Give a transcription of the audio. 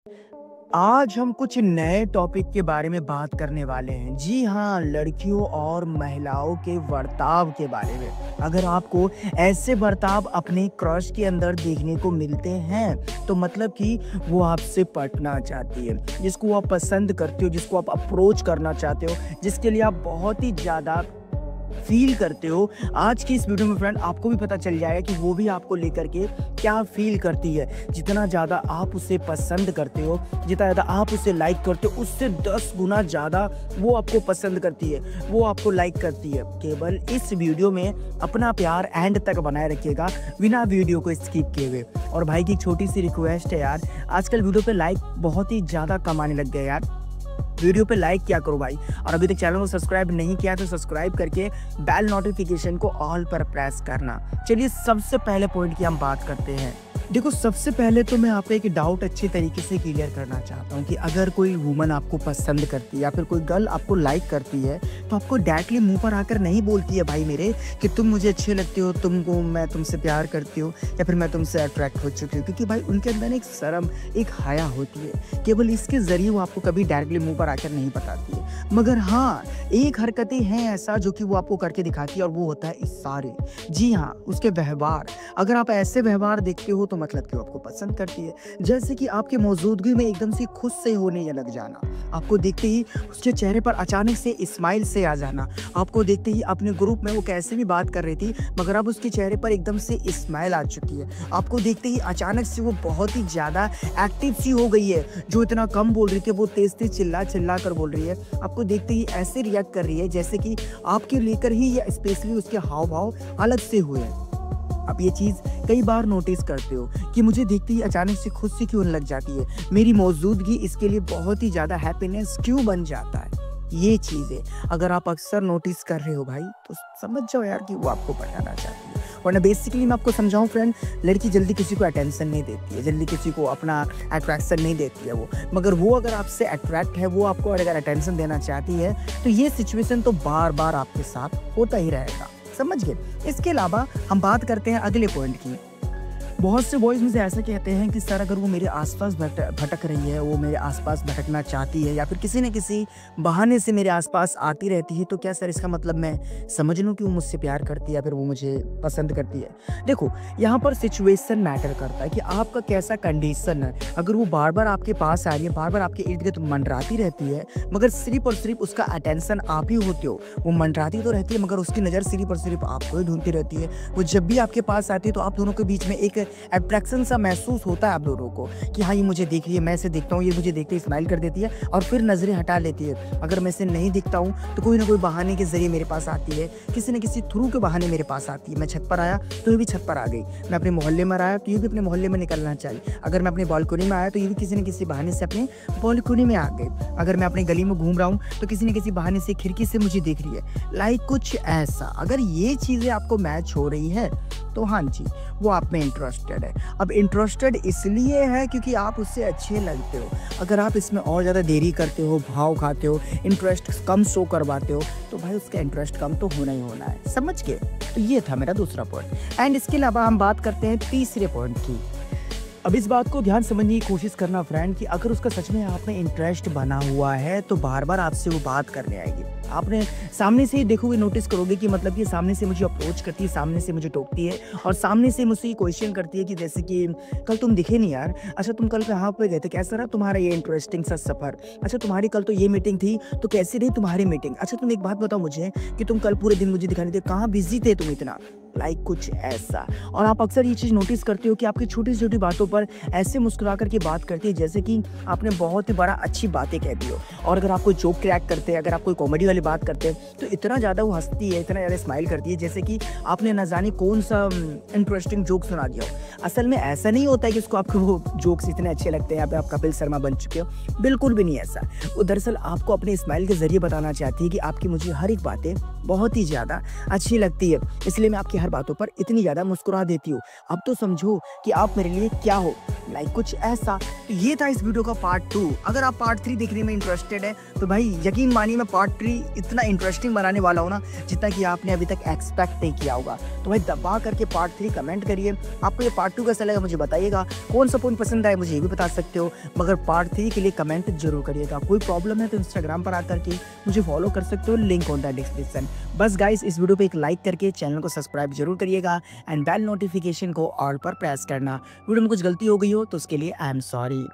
आज हम कुछ नए टॉपिक के बारे में बात करने वाले हैं। जी हाँ, लड़कियों और महिलाओं के बर्ताव के बारे में। अगर आपको ऐसे बर्ताव अपने क्रश के अंदर देखने को मिलते हैं, तो मतलब कि वो आपसे पटना चाहती है, जिसको आप पसंद करते हो, जिसको आप अप्रोच करना चाहते हो, जिसके लिए आप बहुत ही ज़्यादा फ़ील करते हो। आज की इस वीडियो में फ्रेंड आपको भी पता चल जाएगा कि वो भी आपको लेकर के क्या फ़ील करती है। जितना ज़्यादा आप उसे पसंद करते हो, जितना ज़्यादा आप उसे लाइक करते हो, उससे 10 गुना ज़्यादा वो आपको पसंद करती है, वो आपको लाइक करती है। केवल इस वीडियो में अपना प्यार एंड तक बनाए रखिएगा, बिना वीडियो को स्किप किए हुए। और भाई की छोटी सी रिक्वेस्ट है यार, आजकल वीडियो पे लाइक बहुत ही ज़्यादा कम आने लग गए यार। वीडियो पे लाइक क्या करो भाई, और अभी तक चैनल को सब्सक्राइब नहीं किया तो सब्सक्राइब करके बेल नोटिफिकेशन को ऑल पर प्रेस करना। चलिए सबसे पहले पॉइंट की हम बात करते हैं। देखो, सबसे पहले तो मैं आपको एक डाउट अच्छे तरीके से क्लियर करना चाहता हूँ कि अगर कोई वुमन आपको पसंद करती है या फिर कोई गर्ल आपको लाइक करती है, तो आपको डायरेक्टली मुंह पर आकर नहीं बोलती है भाई मेरे कि तुम मुझे अच्छे लगते हो, तुमको मैं तुमसे प्यार करती हूँ या फिर मैं तुमसे अट्रैक्ट हो चुकी हूँ। क्योंकि भाई उनके अंदर एक शर्म, एक हया होती है। केवल इसके ज़रिए वो आपको कभी डायरेक्टली मुंह पर आकर नहीं बताती है। मगर हाँ, एक हरकतें हैं ऐसा जो कि वो आपको करके दिखाती है, और वो होता है इशारे। जी हाँ, उसके व्यवहार। अगर आप ऐसे व्यवहार देखते हो तो मतलब कि वो आपको पसंद करती है। जैसे कि आपके मौजूदगी में एकदम से खुद से होने लग जाना, आपको देखते ही उसके चेहरे पर अचानक से स्माइल से आ जाना, आपको देखते ही अपने ग्रुप में वो कैसे भी बात कर रही थी मगर अब उसके चेहरे पर एकदम से स्माइल आ चुकी है। आपको देखते ही अचानक से वो बहुत ही ज़्यादा एक्टिव सी हो गई है। जो इतना कम बोल रही थी वो तेज तेज चिल्ला चिल्ला कर बोल रही है। आपको देखते ही ऐसे रिएक्ट कर रही है जैसे कि आपके लेकर ही या स्पेशली उसके हाव भाव अलग से हुए हैं। आप ये चीज़ कई बार नोटिस करते हो कि मुझे देखते ही अचानक से खुद से क्यों लग जाती है, मेरी मौजूदगी इसके लिए बहुत ही ज़्यादा हैप्पीनेस क्यों बन जाता है। ये चीज़ें अगर आप अक्सर नोटिस कर रहे हो भाई, तो समझ जाओ यार कि वो आपको पटाना चाहती है। वरना बेसिकली मैं आपको समझाऊं फ्रेंड, लड़की जल्दी किसी को अटेंशन नहीं देती है, जल्दी किसी को अपना अट्रैक्शन नहीं देती है वो। मगर वो अगर आपसे अट्रैक्ट है, वो आपको अगर अटेंशन देना चाहती है, तो ये सिचुएशन तो बार बार आपके साथ होता ही रहेगा। समझ गए। इसके अलावा हम बात करते हैं अगले पॉइंट की। बहुत से बॉयज़ मुझे ऐसा कहते हैं कि सर अगर वो मेरे आसपास भटक रही है, वो मेरे आसपास भटकना चाहती है या फिर किसी न किसी बहाने से मेरे आसपास आती रहती है, तो क्या सर इसका मतलब मैं समझ लूँ कि वो मुझसे प्यार करती है या फिर वो मुझे पसंद करती है। देखो, यहाँ पर सिचुएशन मैटर करता है कि आपका कैसा कंडीशन है। अगर वो बार बार आपके पास आ रही है, बार बार आपके इर्द गिर्द मंडराती रहती है, मगर सिर्फ और सिर्फ उसका अटेंशन आप ही होते हो। वो मंडराती तो रहती है मगर उसकी नज़र सिर्फ और सिर्फ आपको ही ढूंढती रहती है। वो जब भी आपके पास आती है तो आप दोनों के बीच में एक अट्रैक्शन सा महसूस होता है आप दोनों को कि हाँ, ये मुझे देख रही है, मैं इसे देखता हूँ, ये मुझे देखते ही स्माइल कर देती है और फिर नज़रें हटा लेती है। अगर मैं इसे नहीं दिखता हूँ तो कोई ना कोई बहाने के ज़रिए मेरे पास आती है, किसी न किसी थ्रू के बहाने मेरे पास आती है। मैं छत पर आया तो ये भी छत पर आ गई, मैं अपने मोहल्ले में आया तो ये भी अपने मोहल्ले में निकलना चाहिए। अगर मैं अपने बालकनी में आया तो ये भी किसी न किसी बहाने से अपने बालकनी में आ गई। अगर मैं अपनी गली में घूम रहा हूँ तो किसी न किसी बहाने से खिड़की से मुझे देख रही है। लाइक कुछ ऐसा। अगर ये चीज़ें आपको मैच हो रही है तो हाँ जी, वो आप में इंटरेस्टेड है। अब इंटरेस्टेड इसलिए है क्योंकि आप उससे अच्छे लगते हो। अगर आप इसमें और ज़्यादा देरी करते हो, भाव खाते हो, इंटरेस्ट कम शो करवाते हो, तो भाई उसका इंटरेस्ट कम तो होना ही होना है। समझ गए। तो ये था मेरा दूसरा पॉइंट। एंड इसके अलावा हम बात करते हैं तीसरे पॉइंट की। अब इस बात को ध्यान समझने की कोशिश करना फ्रेंड कि अगर उसका सच में आप में इंटरेस्ट बना हुआ है तो बार बार आपसे वो बात करने आएगी। आपने सामने से ही देखोगे, नोटिस करोगे कि मतलब कि सामने से मुझे अप्रोच करती है, सामने से मुझे टोकती है और सामने से मुझसे क्वेश्चन करती है कि जैसे कि कल तुम दिखे नहीं यार, अच्छा तुम कल कहाँ पे गए थे, कैसा रहा तुम्हारा ये इंटरेस्टिंग सा सफ़र, अच्छा तुम्हारी कल तो ये मीटिंग थी तो कैसी रही तुम्हारी मीटिंग, अच्छा तुम एक बात बताओ मुझे कि तुम कल पूरे दिन मुझे दिखा नहीं थे, कहाँ बिजी थे तुम इतना। लाइक कुछ ऐसा। और आप अक्सर ये चीज़ नोटिस करते हो कि आपकी छोटी छोटी बातों पर ऐसे मुस्कुरा करके बात करती है जैसे कि आपने बहुत ही बड़ा अच्छी बातें कह दी हो। और अगर आप कोई जोक क्रैक करते हैं, अगर आप कोई कॉमेडी वाली बात करते हैं, तो इतना ज़्यादा वो हंसती है, इतना ज़्यादा स्माइल करती है जैसे कि आपने न जाने कौन सा इंटरेस्टिंग जोक सुना दिया हो। असल में ऐसा नहीं होता है कि उसको आपको वो जोक्स इतने अच्छे लगते हैं या फिर आप कपिल शर्मा बन चुके हो, बिल्कुल भी नहीं ऐसा। वो दरअसल आपको अपने स्माइल के ज़रिए बताना चाहती है कि आपकी मुझे हर एक बातें बहुत ही ज़्यादा अच्छी लगती है, इसलिए मैं आपकी हर बातों पर इतनी ज़्यादा मुस्कुरा देती हूँ। अब तो समझो कि आप मेरे लिए क्या हो, लाइक कुछ ऐसा। तो ये था इस वीडियो का पार्ट 2। अगर आप पार्ट 3 देखने में इंटरेस्टेड है तो भाई यकीन मानिए मैं पार्ट 3 इतना इंटरेस्टिंग बनाने वाला हूँ ना, जितना कि आपने अभी तक एक्सपेक्ट नहीं किया होगा। तो भाई दबा करके पार्ट 3 कमेंट करिए। आपको ये पार्ट 2 कैसा लगा मुझे बताइएगा। कौन सा पॉइंट पसंद आए मुझे ये भी बता सकते हो, मगर पार्ट 3 के लिए कमेंट जरूर करिएगा। कोई प्रॉब्लम है तो इंस्टाग्राम पर आकर के मुझे फॉलो कर सकते हो, लिंक होता है डिस्क्रिप्शन। बस गाइस इस वीडियो पे एक लाइक करके चैनल को सब्सक्राइब जरूर करिएगा एंड बेल नोटिफिकेशन को ऑल पर प्रेस करना। वीडियो में कुछ गलती हो गई हो तो उसके लिए आई एम सॉरी।